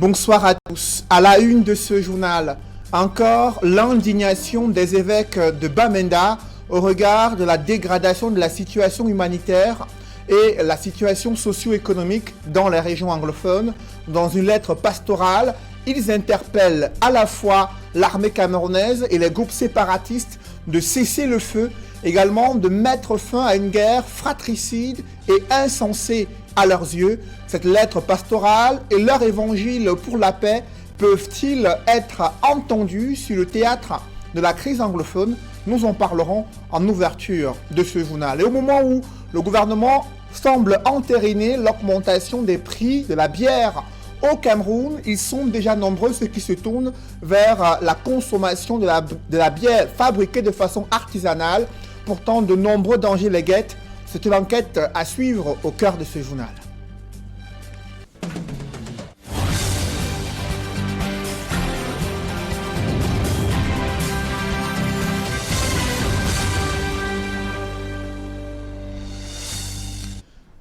Bonsoir à tous. À la une de ce journal, encore l'indignation des évêques de Bamenda au regard de la dégradation de la situation humanitaire et la situation socio-économique dans les régions anglophones. Dans une lettre pastorale, ils interpellent à la fois l'armée camerounaise et les groupes séparatistes de cesser le feu, également de mettre fin à une guerre fratricide et insensée à leurs yeux. Cette lettre pastorale et leur évangile pour la paix peuvent-ils être entendus sur le théâtre de la crise anglophone? Nous en parlerons en ouverture de ce journal. Et au moment où le gouvernement semble entériner l'augmentation des prix de la bière au Cameroun, ils sont déjà nombreux ceux qui se tournent vers la consommation de la bière fabriquée de façon artisanale. Pourtant, de nombreux dangers les guettent. C'est une enquête à suivre au cœur de ce journal.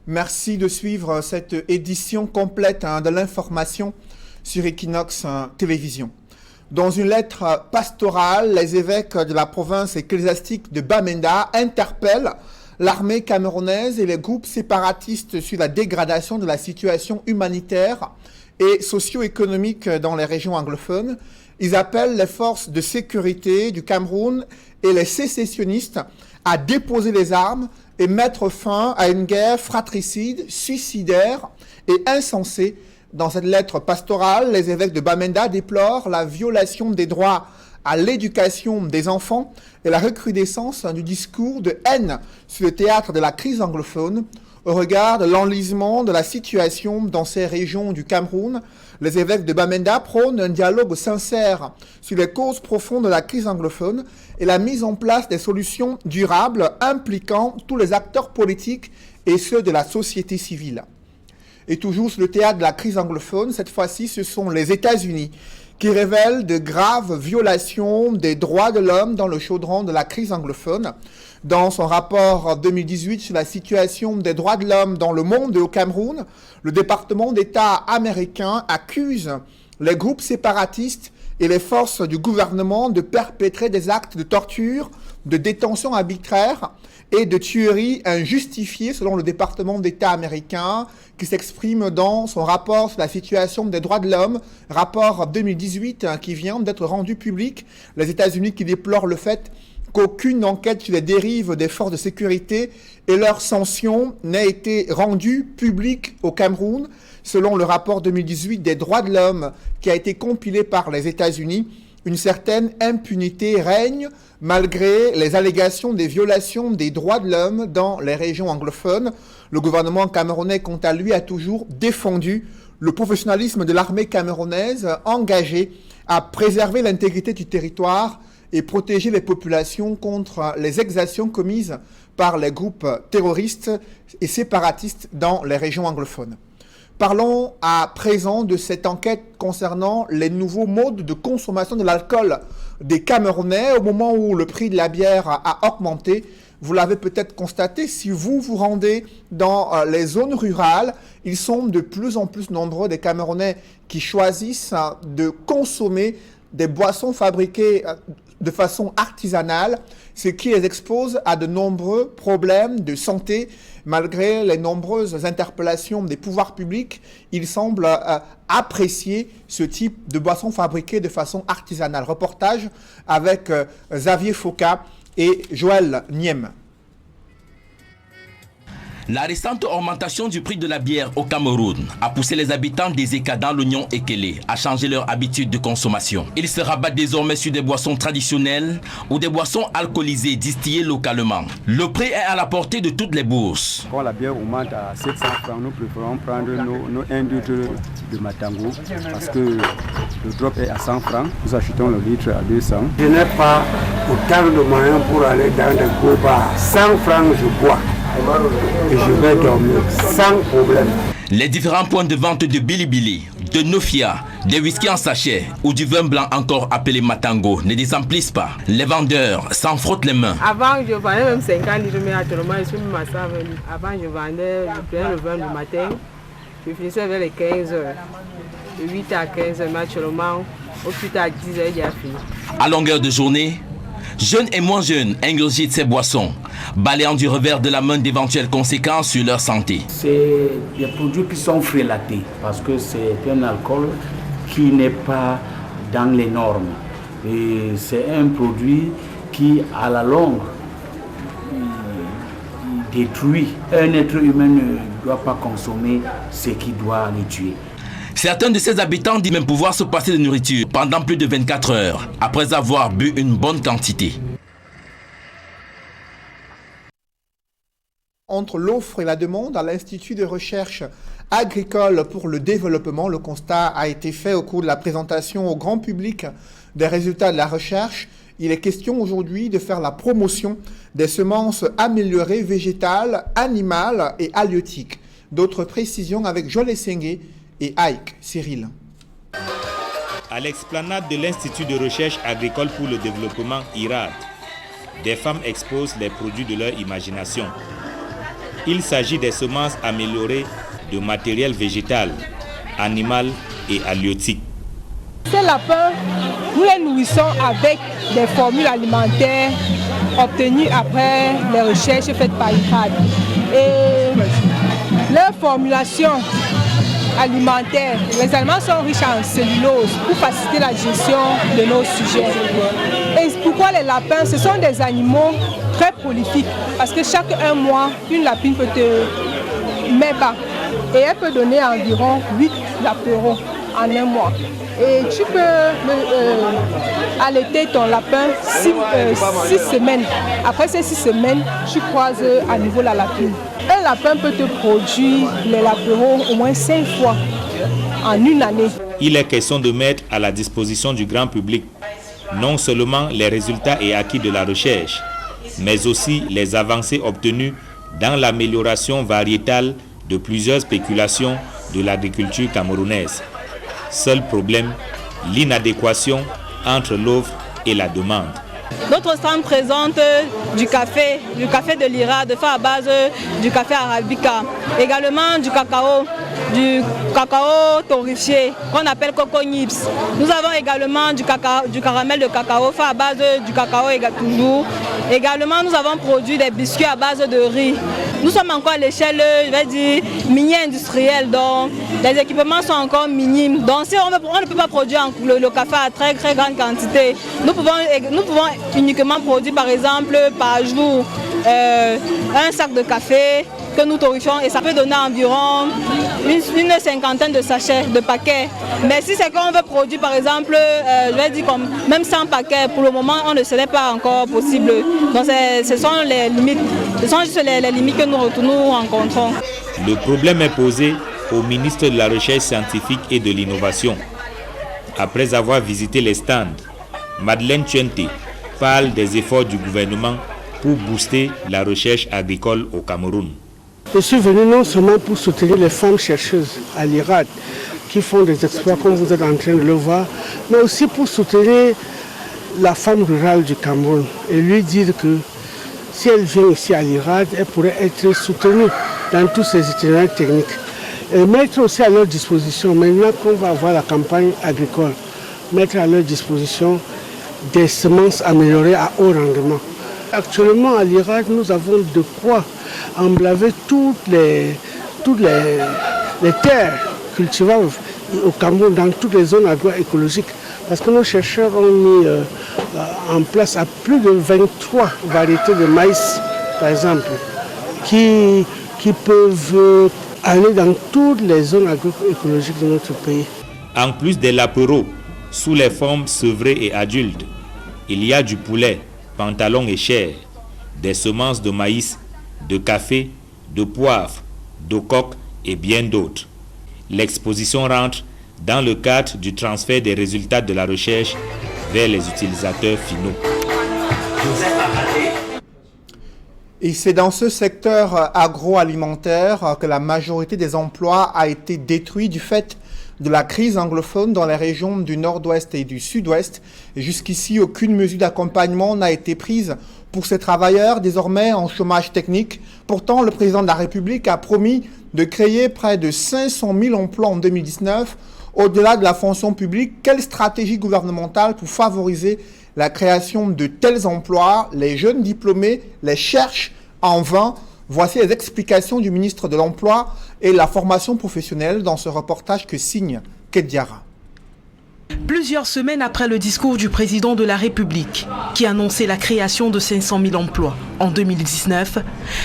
Merci de suivre cette édition complète de l'information sur Equinox Télévision. Dans une lettre pastorale, les évêques de la province ecclésiastique de Bamenda interpellent l'armée camerounaise et les groupes séparatistes sur la dégradation de la situation humanitaire et socio-économique dans les régions anglophones. Ils appellent les forces de sécurité du Cameroun et les sécessionnistes à déposer les armes et mettre fin à une guerre fratricide, suicidaire et insensée. Dans cette lettre pastorale, les évêques de Bamenda déplorent la violation des droits à l'éducation des enfants et la recrudescence du discours de haine sur le théâtre de la crise anglophone. Au regard de l'enlisement de la situation dans ces régions du Cameroun, les évêques de Bamenda prônent un dialogue sincère sur les causes profondes de la crise anglophone et la mise en place des solutions durables impliquant tous les acteurs politiques et ceux de la société civile. Et toujours sur le théâtre de la crise anglophone, cette fois-ci, ce sont les États-Unis qui révèlent de graves violations des droits de l'homme dans le chaudron de la crise anglophone. Dans son rapport 2018 sur la situation des droits de l'homme dans le monde et au Cameroun, le département d'État américain accuse les groupes séparatistes et les forces du gouvernement de perpétrer des actes de torture, de détention arbitraire et de tuerie injustifiée selon le département d'État américain qui s'exprime dans son rapport sur la situation des droits de l'homme, rapport 2018 qui vient d'être rendu public. Les États-Unis qui déplorent le fait qu'aucune enquête sur les dérives des forces de sécurité et leurs sanctions n'a été rendue publique au Cameroun. Selon le rapport 2018 des droits de l'homme qui a été compilé par les États-Unis, une certaine impunité règne malgré les allégations des violations des droits de l'homme dans les régions anglophones. Le gouvernement camerounais, quant à lui, a toujours défendu le professionnalisme de l'armée camerounaise engagée à préserver l'intégrité du territoire et protéger les populations contre les exactions commises par les groupes terroristes et séparatistes dans les régions anglophones. Parlons à présent de cette enquête concernant les nouveaux modes de consommation de l'alcool des Camerounais au moment où le prix de la bière a augmenté. Vous l'avez peut-être constaté, si vous vous rendez dans les zones rurales, ils sont de plus en plus nombreux des Camerounais qui choisissent de consommer des boissons fabriquées de façon artisanale, ce qui les expose à de nombreux problèmes de santé. Malgré les nombreuses interpellations des pouvoirs publics, ils semblent apprécier ce type de boissons fabriquées de façon artisanale. Reportage avec Xavier Foka et Joël Niem. La récente augmentation du prix de la bière au Cameroun a poussé les habitants des Eka dans l'Union Ekele à changer leur habitude de consommation. Ils se rabattent désormais sur des boissons traditionnelles ou des boissons alcoolisées distillées localement. Le prix est à la portée de toutes les bourses. Quand la bière augmente à 700 francs, nous préférons prendre nos 1 litre de Matango parce que le drop est à 100 francs. Nous achetons le litre à 200. Je n'ai pas autant de moyens pour aller dans des gros bars. 100 francs, je bois. Et je vais dormir sans problème. Les différents points de vente de Bilibili, de Nofia, des whisky en sachet ou du vin blanc encore appelé Matango ne désemplissent pas. Les vendeurs s'en frottent les mains. Avant, je vendais même 50 litres, mais actuellement, je suis même à 120 litres. Avant, je prenais le vin du matin, je finissais vers les 15 heures. de 8 à 15 mais actuellement, au plus tard 10 heures, il y a fini. À longueur de journée, jeunes et moins jeunes ingurgitent ces boissons, balayant du revers de la main d'éventuelles conséquences sur leur santé. C'est des produits qui sont frélatés parce que c'est un alcool qui n'est pas dans les normes. Et c'est un produit qui, à la longue, détruit. Un être humain ne doit pas consommer ce qui doit le tuer. Certains de ces habitants disent même pouvoir se passer de nourriture pendant plus de 24 heures après avoir bu une bonne quantité. Entre l'offre et la demande à l'Institut de recherche agricole pour le développement, le constat a été fait au cours de la présentation au grand public des résultats de la recherche. Il est question aujourd'hui de faire la promotion des semences améliorées végétales, animales et halieutiques. D'autres précisions avec Joël Sengue et Ike Cyril. À l'explanade de l'Institut de recherche agricole pour le développement IRAD, des femmes exposent les produits de leur imagination. Il s'agit des semences améliorées de matériel végétal, animal et halieutique. Ces lapins, nous les nourrissons avec des formules alimentaires obtenues après les recherches faites par IRAD. Et leurs formulations alimentaires, les aliments sont riches en cellulose pour faciliter la gestion de nos sujets. Et pourquoi les lapins? Ce sont des animaux très prolifiques parce que chaque 1 mois, une lapine peut te mettre bas et elle peut donner environ 8 lapérons en 1 mois. Et tu peux allaiter ton lapin 6 semaines. Après ces 6 semaines, tu croises à nouveau la lapine. Un lapin peut te produire les lapérons au moins 5 fois en 1 année. Il est question de mettre à la disposition du grand public non seulement les résultats et acquis de la recherche, mais aussi les avancées obtenues dans l'amélioration variétale de plusieurs spéculations de l'agriculture camerounaise. Seul problème, l'inadéquation entre l'offre et la demande. Notre stand présente du café de l'IRAD fait à base du café arabica, également du cacao torréfié qu'on appelle coco nips. Nous avons également du caramel de cacao fait à base du cacao toujours. Également, nous avons produit des biscuits à base de riz. Nous sommes encore à l'échelle, je vais dire, mini-industrielle, donc les équipements sont encore minimes. Donc si on ne peut pas produire le café à très très grande quantité, nous pouvons uniquement produire par exemple par jour un sac de café que nous torréfions et ça peut donner environ une 50aine de sachets, de paquets. Mais si c'est qu'on veut produire par exemple, je vais dire comme même 100 paquets, pour le moment on ne serait pas encore possible. Donc ce sont les limites, ce sont juste les limites que nous rencontrons. Le problème est posé au ministre de la Recherche scientifique et de l'innovation. Après avoir visité les stands, Madeleine Tchente parle des efforts du gouvernement pour booster la recherche agricole au Cameroun. Je suis venu non seulement pour soutenir les femmes chercheuses à l'IRAD qui font des exploits comme vous êtes en train de le voir, mais aussi pour soutenir la femme rurale du Cameroun et lui dire que si elle vient ici à l'IRAD, elle pourrait être soutenue dans tous ces itinéraires techniques. Et mettre aussi à leur disposition, maintenant qu'on va avoir la campagne agricole, mettre à leur disposition des semences améliorées à haut rendement. Actuellement à l'IRAD, nous avons de quoi emblaver toutes les terres cultivables au Cameroun, dans toutes les zones agroécologiques. Parce que nos chercheurs ont mis en place à plus de 23 variétés de maïs, par exemple, qui peuvent aller dans toutes les zones agroécologiques de notre pays. En plus des lapéros, sous les formes sevrées et adultes, il y a du poulet, pantalon et chair, des semences de maïs, de café, de poivre, de coque et bien d'autres. L'exposition rentre dans le cadre du transfert des résultats de la recherche vers les utilisateurs finaux. Et c'est dans ce secteur agroalimentaire que la majorité des emplois a été détruite du fait de la crise anglophone dans les régions du nord-ouest et du sud-ouest. Jusqu'ici, aucune mesure d'accompagnement n'a été prise pour ces travailleurs désormais en chômage technique. Pourtant, le président de la République a promis de créer près de 500 000 emplois en 2019. Au-delà de la fonction publique, quelle stratégie gouvernementale pour favoriser la création de tels emplois? Les jeunes diplômés les cherchent en vain. Voici les explications du ministre de l'Emploi et la formation professionnelle dans ce reportage que signe Kediara. Plusieurs semaines après le discours du président de la République, qui annonçait la création de 500 000 emplois en 2019,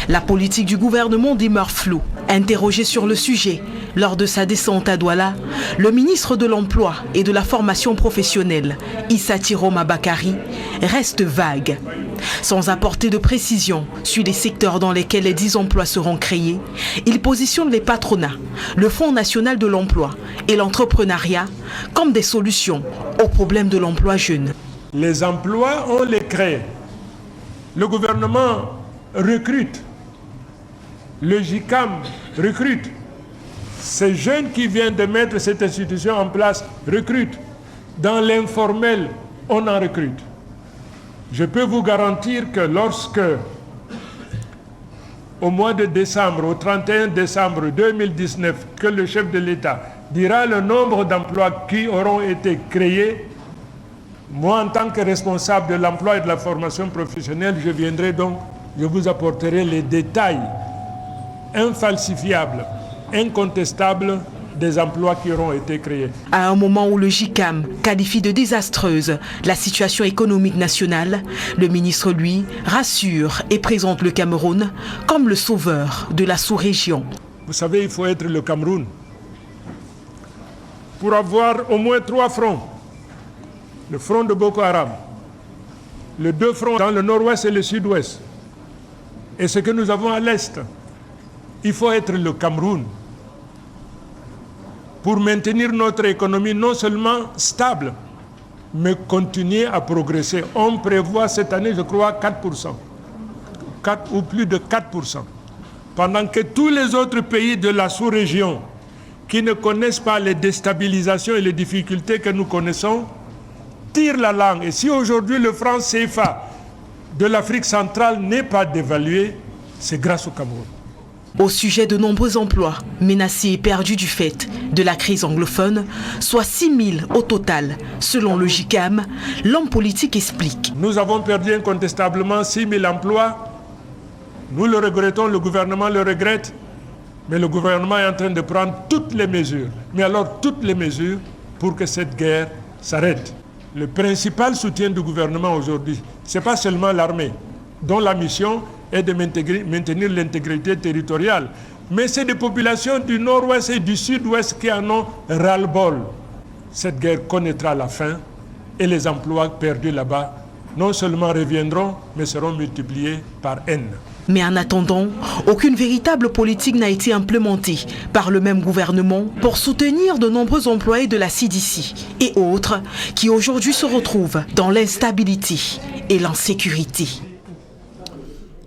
la politique du gouvernement demeure floue. Interrogé sur le sujet lors de sa descente à Douala, le ministre de l'Emploi et de la formation professionnelle, Issa Tiroma Bakari, reste vague. Sans apporter de précision sur les secteurs dans lesquels les 10 emplois seront créés, il positionne les patronats, le Fonds national de l'emploi et l'entrepreneuriat comme des solutions aux problèmes de l'emploi jeune. Les emplois, on les crée. Le gouvernement recrute. Le JICAM recrute. Ces jeunes qui viennent de mettre cette institution en place recrutent. Dans l'informel, on en recrute. Je peux vous garantir que lorsque, au mois de décembre, au 31 décembre 2019, que le chef de l'État dira le nombre d'emplois qui auront été créés, moi, en tant que responsable de l'emploi et de la formation professionnelle, je viendrai donc, je vous apporterai les détails infalsifiables, incontestables des emplois qui auront été créés. À un moment où le JICAM qualifie de désastreuse la situation économique nationale, le ministre, lui, rassure et présente le Cameroun comme le sauveur de la sous-région. Vous savez, il faut être le Cameroun pour avoir au moins 3 fronts. Le front de Boko Haram, les 2 fronts dans le nord-ouest et le sud-ouest, et ce que nous avons à l'est. Il faut être le Cameroun pour maintenir notre économie non seulement stable, mais continuer à progresser. On prévoit cette année, je crois, 4%. 4 ou plus de 4%. Pendant que tous les autres pays de la sous-région qui ne connaissent pas les déstabilisations et les difficultés que nous connaissons, tirent la langue. Et si aujourd'hui le franc CFA de l'Afrique centrale n'est pas dévalué, c'est grâce au Cameroun. Au sujet de nombreux emplois menacés et perdus du fait de la crise anglophone, soit 6 000 au total, selon le JICAM, l'homme politique explique. Nous avons perdu incontestablement 6 000 emplois. Nous le regrettons, le gouvernement le regrette, mais le gouvernement est en train de prendre toutes les mesures. Mais alors toutes les mesures pour que cette guerre s'arrête. Le principal soutien du gouvernement aujourd'hui, ce n'est pas seulement l'armée, dont la mission est de maintenir l'intégrité territoriale. Mais c'est des populations du nord-ouest et du sud-ouest qui en ont ras-le-bol. Cette guerre connaîtra la fin et les emplois perdus là-bas non seulement reviendront, mais seront multipliés par N. Mais en attendant, aucune véritable politique n'a été implémentée par le même gouvernement pour soutenir de nombreux employés de la CDC et autres qui aujourd'hui se retrouvent dans l'instabilité et l'insécurité.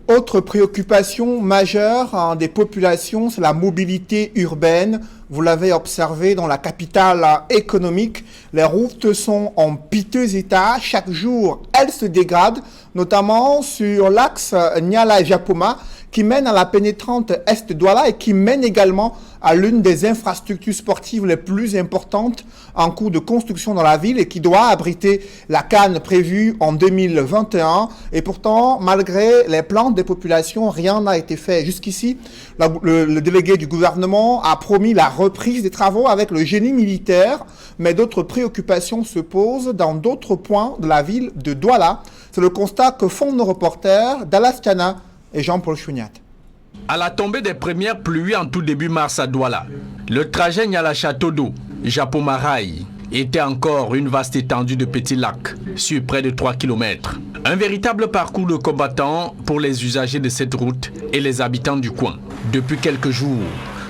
Autre préoccupation majeure des populations, c'est la mobilité urbaine. Vous l'avez observé dans la capitale économique, les routes sont en piteux état. Chaque jour, elles se dégradent, notamment sur l'axe Niala-Japoma, qui mène à la pénétrante Est Douala et qui mène également à l'une des infrastructures sportives les plus importantes en cours de construction dans la ville et qui doit abriter la CAN prévue en 2021. Et pourtant, malgré les plaintes des populations, rien n'a été fait. Jusqu'ici, le délégué du gouvernement a promis la reprise des travaux avec le génie militaire, mais d'autres préoccupations se posent dans d'autres points de la ville de Douala. C'est le constat que font nos reporters Dallas Tiana et Jean-Paul Chouniat. À la tombée des premières pluies en tout début mars à Douala, le trajet Niala-Château d'eau, Japomaraï, était encore une vaste étendue de petits lacs sur près de 3 km. Un véritable parcours de combattants pour les usagers de cette route et les habitants du coin. Depuis quelques jours,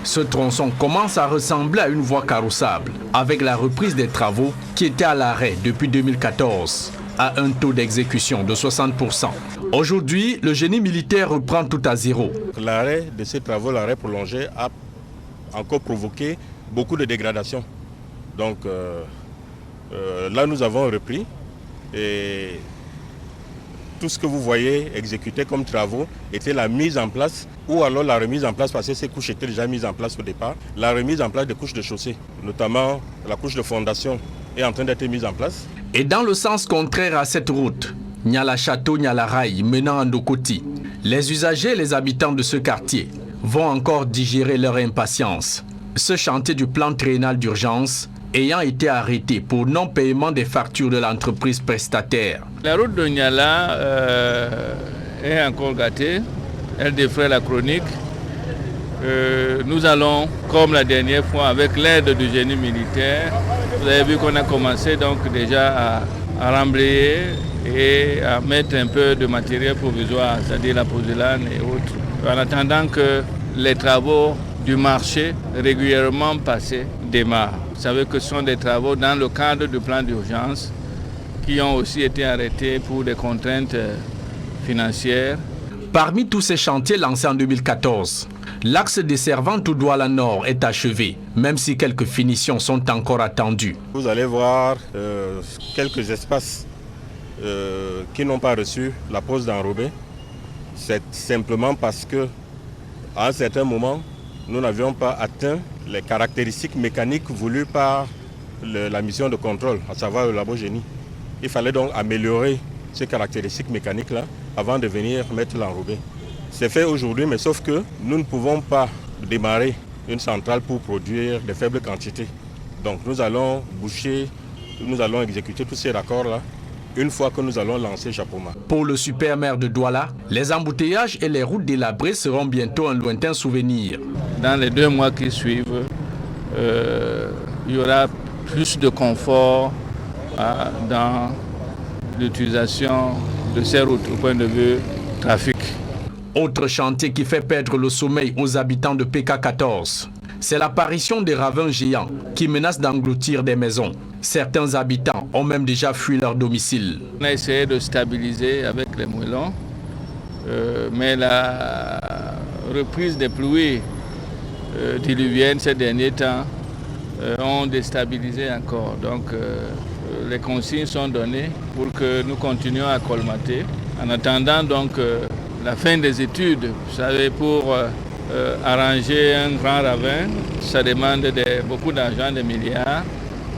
ce tronçon commence à ressembler à une voie carrossable avec la reprise des travaux qui étaient à l'arrêt depuis 2014. À un taux d'exécution de 60%. Aujourd'hui, le génie militaire reprend tout à zéro. L'arrêt de ces travaux, l'arrêt prolongé, a encore provoqué beaucoup de dégradations. Donc là, nous avons repris et Tout ce que vous voyez exécuté comme travaux était la mise en place ou alors la remise en place, parce que ces couches étaient déjà mises en place au départ, la remise en place des couches de chaussée, notamment la couche de fondation est en train d'être mise en place. Et dans le sens contraire à cette route, Niala Château, Niala Rail menant à Ndokoti, les usagers et les habitants de ce quartier vont encore digérer leur impatience. Ce chantier du plan triennal d'urgence ayant été arrêté pour non-paiement des factures de l'entreprise prestataire. La route de Niala est encore gâtée, elle défraie la chronique. Nous allons, comme la dernière fois, avec l'aide du génie militaire, vous avez vu qu'on a commencé donc déjà à remblayer et à mettre un peu de matériel provisoire, c'est-à-dire la porcelaine et autres, en attendant que les travaux du marché régulièrement passés démarrent. Vous savez que ce sont des travaux dans le cadre du plan d'urgence qui ont aussi été arrêtés pour des contraintes financières. Parmi tous ces chantiers lancés en 2014, l'axe desservant tout Douala Nord est achevé, même si quelques finitions sont encore attendues. Vous allez voir quelques espaces qui n'ont pas reçu la pose d'enrobé. C'est simplement parce que à un certain moment, nous n'avions pas atteint les caractéristiques mécaniques voulues par la mission de contrôle, à savoir le labo génie. Il fallait donc améliorer ces caractéristiques mécaniques-là avant de venir mettre l'enrobé. C'est fait aujourd'hui, mais sauf que nous ne pouvons pas démarrer une centrale pour produire de faibles quantités. Donc nous allons boucher, nous allons exécuter tous ces raccords-là une fois que nous allons lancer Japoma. Pour le super maire de Douala, les embouteillages et les routes délabrées seront bientôt un lointain souvenir. Dans les 2 mois qui suivent, il y aura plus de confort dans l'utilisation de ces routes au point de vue trafic. Autre chantier qui fait perdre le sommeil aux habitants de PK14, c'est l'apparition des ravins géants qui menacent d'engloutir des maisons. Certains habitants ont même déjà fui leur domicile. On a essayé de stabiliser avec les moellons, mais la reprise des pluies diluviennes ces derniers temps ont déstabilisé encore. Donc les consignes sont données pour que nous continuions à colmater. En attendant donc la fin des études, vous savez, pour arranger un grand ravin, ça demande beaucoup d'argent, des milliards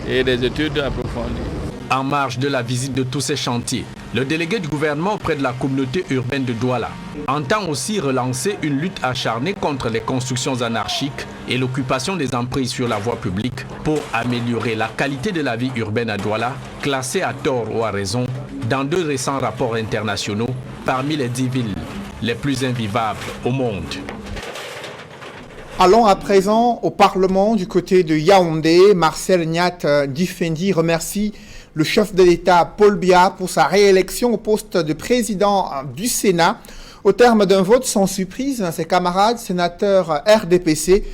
et des études approfondies. En marge de la visite de tous ces chantiers, le délégué du gouvernement auprès de la communauté urbaine de Douala entend aussi relancer une lutte acharnée contre les constructions anarchiques et l'occupation des emprises sur la voie publique pour améliorer la qualité de la vie urbaine à Douala, classée à tort ou à raison dans 2 récents rapports internationaux parmi les 10 villes les plus invivables au monde. Allons à présent au Parlement du côté de Yaoundé. Marcel Niat Difendi remercie le chef de l'État Paul Biya pour sa réélection au poste de président du Sénat. Au terme d'un vote sans surprise, ses camarades sénateurs RDPC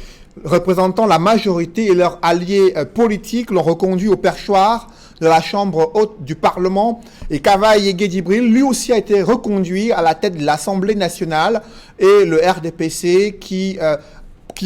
représentant la majorité et leurs alliés politiques l'ont reconduit au perchoir de la Chambre haute du Parlement. Et Kavaye Guédibril, lui aussi, a été reconduit à la tête de l'Assemblée nationale. Et le RDPC qui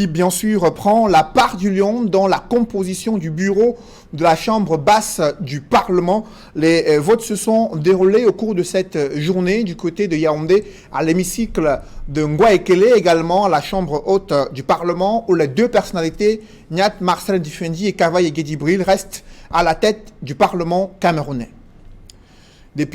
bien sûr prend la part du lion dans la composition du bureau de la Chambre basse du Parlement. Les votes se sont déroulés au cours de cette journée du côté de Yaoundé, à l'hémicycle de Ngwa-Ekele, également à la Chambre haute du Parlement, où les 2 personnalités, Niat Marcel Difendi et Kavaye Guédibril, restent à la tête du Parlement camerounais. Des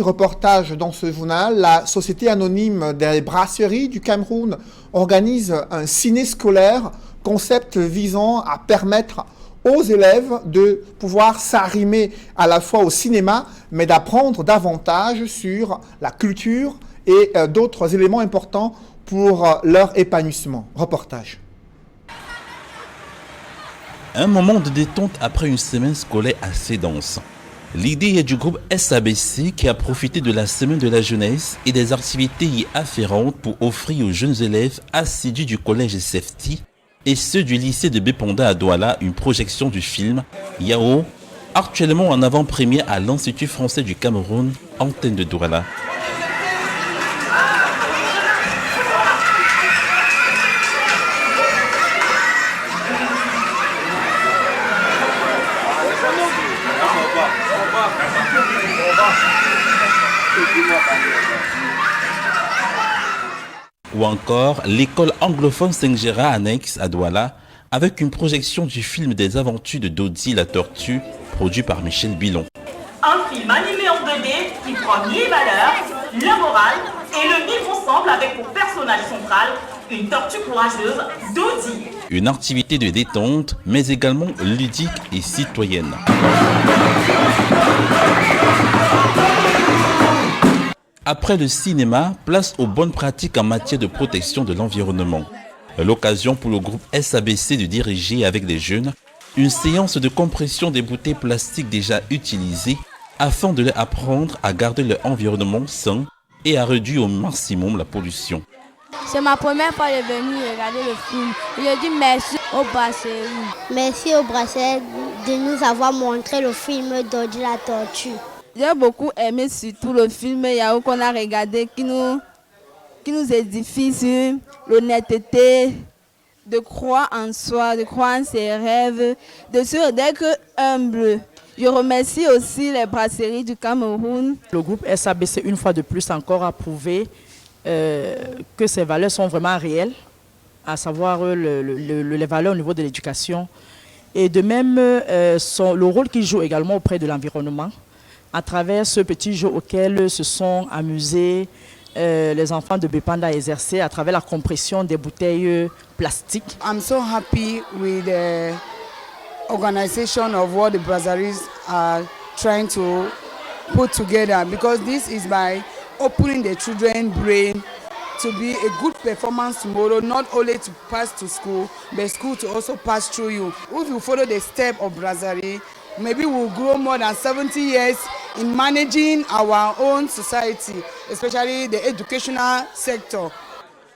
reportages dans ce journal, la Société anonyme des brasseries du Cameroun organise un ciné scolaire, concept visant à permettre aux élèves de pouvoir s'arrimer à la fois au cinéma, mais d'apprendre davantage sur la culture et d'autres éléments importants pour leur épanouissement. Reportage. Un moment de détente après une semaine scolaire assez dense. L'idée est du groupe SABC qui a profité de la semaine de la jeunesse et des activités y afférentes pour offrir aux jeunes élèves assidus du collège Safety et ceux du lycée de Beponda à Douala une projection du film Yao, actuellement en avant-première à l'Institut français du Cameroun, antenne de Douala. Ou encore l'école anglophone Saint-Gérard annexe à Douala, avec une projection du film des aventures de Dodi la tortue, produit par Michel Bilon. Un film animé en 2D qui prend les valeurs, le moral et le vivre ensemble avec pour personnage central une tortue courageuse, Dodi. Une activité de détente, mais également ludique et citoyenne. Après le cinéma, place aux bonnes pratiques en matière de protection de l'environnement. L'occasion pour le groupe SABC de diriger avec les jeunes une séance de compression des bouteilles plastiques déjà utilisées afin de leur apprendre à garder leur environnement sain et à réduire au maximum la pollution. C'est ma première fois de venir regarder le film. Je dis merci au brasserie. Merci au brasserie de nous avoir montré le film Dodi la tortue. J'ai beaucoup aimé surtout le film Yahoo qu'on a regardé qui nous édifie sur l'honnêteté, de croire en soi, de croire en ses rêves, de se d'être humble. Je remercie aussi les brasseries du Cameroun. Le groupe SABC, une fois de plus encore, a prouvé que ces valeurs sont vraiment réelles, à savoir les valeurs au niveau de l'éducation. Et de même, le rôle qu'ils jouent également auprès de l'environnement, à travers ce petit jeu auquel se sont amusés les enfants de Bepanda à exercer à travers la compression des bouteilles plastiques. I'm so happy with the organization of what the brasseries are trying to put together, because this is by opening the children's brain to be a good performance tomorrow, not only to pass to school, but school to also pass through you. If you follow the step of brasserie, maybe we'll grow more than 70 years in managing our own society, especially the educational sector.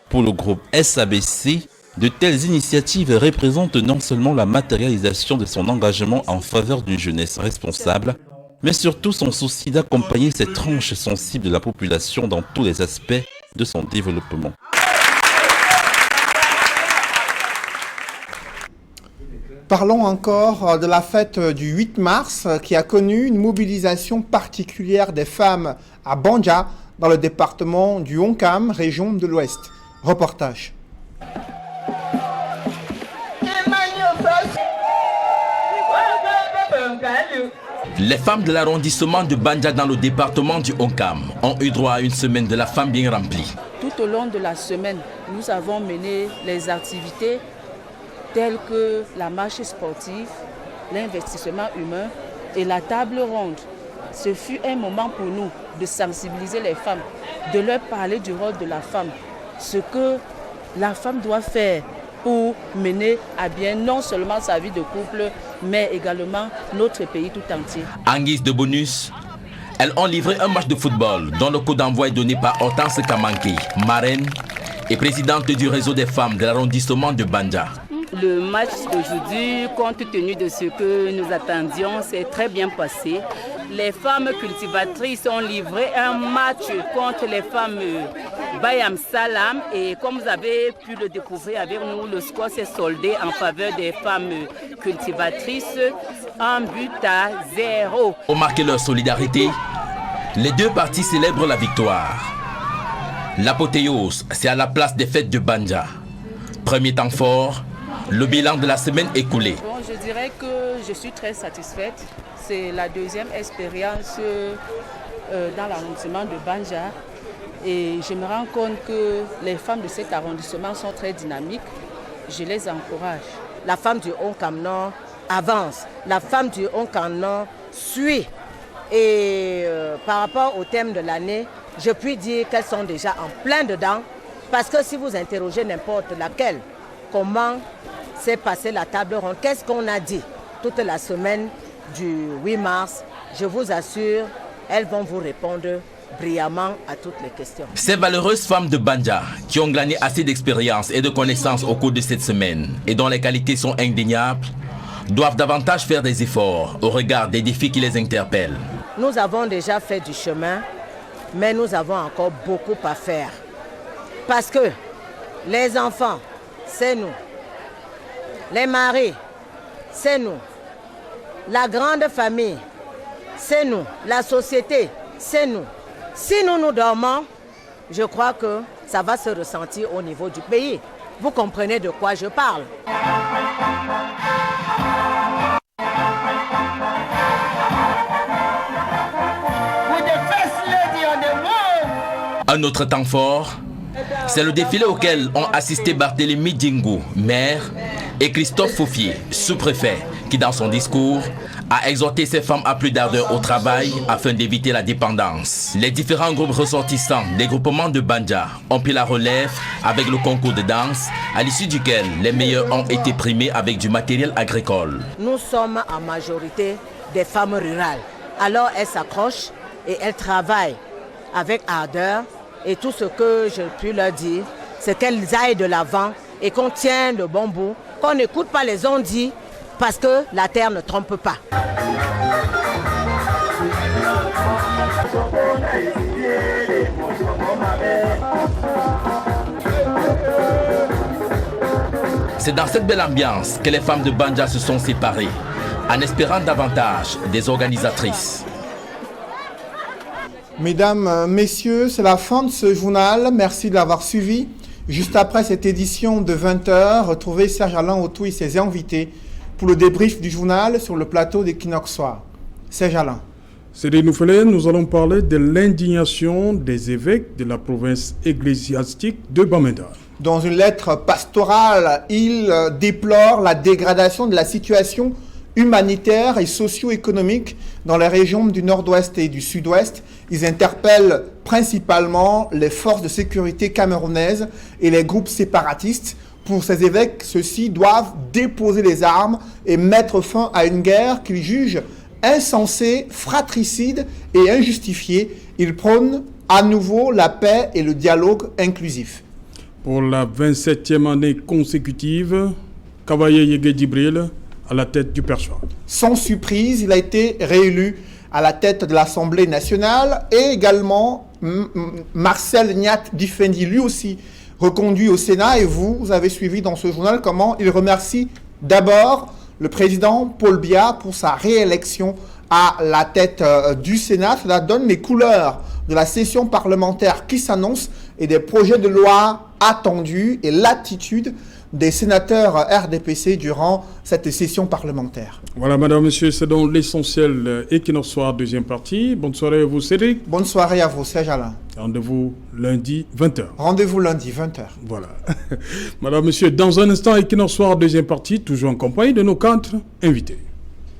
Pour le groupe SABC, de telles initiatives représentent non seulement la matérialisation de son engagement en faveur d'une jeunesse responsable, mais surtout son souci d'accompagner cette tranche sensible de la population dans tous les aspects de son développement. Parlons encore de la fête du 8 mars qui a connu une mobilisation particulière des femmes à Banja, dans le département du Onkam, région de l'Ouest. Reportage. Les femmes de l'arrondissement de Banja dans le département du Onkam ont eu droit à une semaine de la femme bien remplie. Tout au long de la semaine, nous avons mené les activités telles que la marche sportive, l'investissement humain et la table ronde. Ce fut un moment pour nous de sensibiliser les femmes, de leur parler du rôle de la femme, ce que la femme doit faire pour mener à bien non seulement sa vie de couple, mais également notre pays tout entier. En guise de bonus, elles ont livré un match de football dont le coup d'envoi est donné par Hortense Kamanké, marraine et présidente du réseau des femmes de l'arrondissement de Banja. Le match d'aujourd'hui, compte tenu de ce que nous attendions, s'est très bien passé. Les femmes cultivatrices ont livré un match contre les femmes Bayam Salam et comme vous avez pu le découvrir avec nous, le score s'est soldé en faveur des femmes cultivatrices, 1-0. Pour marquer leur solidarité, les deux parties célèbrent la victoire. L'apothéose, c'est à la place des fêtes de Banja. Premier temps fort, le bilan de la semaine écoulée. Bon, je dirais que je suis très satisfaite. C'est la deuxième expérience dans l'arrondissement de Banja. Et je me rends compte que les femmes de cet arrondissement sont très dynamiques. Je les encourage. La femme du Onkam Nord avance. La femme du Onkam Nord suit. Et par rapport au thème de l'année, je puis dire qu'elles sont déjà en plein dedans. Parce que si vous interrogez n'importe laquelle, comment s'est passée la table ronde, qu'est-ce qu'on a dit toute la semaine du 8 mars, je vous assure, elles vont vous répondre brillamment à toutes les questions. Ces valeureuses femmes de Banja, qui ont glané assez d'expérience et de connaissances au cours de cette semaine et dont les qualités sont indéniables, doivent davantage faire des efforts au regard des défis qui les interpellent. Nous avons déjà fait du chemin, mais nous avons encore beaucoup à faire. Parce que les enfants, c'est nous. Les maris, c'est nous. La grande famille, c'est nous. La société, c'est nous. Si nous dormons, je crois que ça va se ressentir au niveau du pays. Vous comprenez de quoi je parle. Un autre temps fort, c'est le défilé auquel ont assisté Barthélémy Dingou, maire, et Christophe Faufier, sous-préfet, qui dans son discours a exhorté ces femmes à plus d'ardeur au travail afin d'éviter la dépendance. Les différents groupes ressortissants des groupements de Banja ont pris la relève avec le concours de danse, à l'issue duquel les meilleurs ont été primés avec du matériel agricole. Nous sommes en majorité des femmes rurales. Alors elles s'accrochent et elles travaillent avec ardeur. Et tout ce que je puis leur dire, c'est qu'elles aillent de l'avant et qu'on tienne le bon bout, qu'on n'écoute pas les on-dit, parce que la terre ne trompe pas. C'est dans cette belle ambiance que les femmes de Banja se sont séparées, en espérant davantage des organisatrices. Mesdames, messieurs, c'est la fin de ce journal. Merci de l'avoir suivi. Juste après cette édition de 20h, retrouvez Serge Alain Autou et ses invités pour le débrief du journal sur le plateau d'Equinox Soir. Serge Alain. Cédric Noufelet, nous allons parler de l'indignation des évêques de la province ecclésiastique de Bamenda. Dans une lettre pastorale, ils déplorent la dégradation de la situation humanitaire et socio-économique dans les régions du nord-ouest et du sud-ouest. Ils interpellent principalement les forces de sécurité camerounaises et les groupes séparatistes. Pour ces évêques, ceux-ci doivent déposer les armes et mettre fin à une guerre qu'ils jugent insensée, fratricide et injustifiée. Ils prônent à nouveau la paix et le dialogue inclusif. Pour la 27e année consécutive, Kavaye Yege Djibril à la tête du Perchoir. Sans surprise, il a été réélu à la tête de l'Assemblée nationale et également Marcel Nyat Difendi, lui aussi reconduit au Sénat. Et vous avez suivi dans ce journal comment il remercie d'abord le président Paul Biya pour sa réélection à la tête du Sénat. Cela donne les couleurs de la session parlementaire qui s'annonce et des projets de loi attendus et l'attitude des sénateurs RDPC durant cette session parlementaire. Voilà, madame, monsieur, c'est donc l'essentiel Equinox Soir, deuxième partie. Bonne soirée à vous, Cédric. Bonne soirée à vous, Serge Alain. Rendez-vous lundi, 20h. Rendez-vous lundi, 20h. Voilà. Madame, monsieur, dans un instant, Equinox Soir, deuxième partie, toujours en compagnie de nos quatre invités.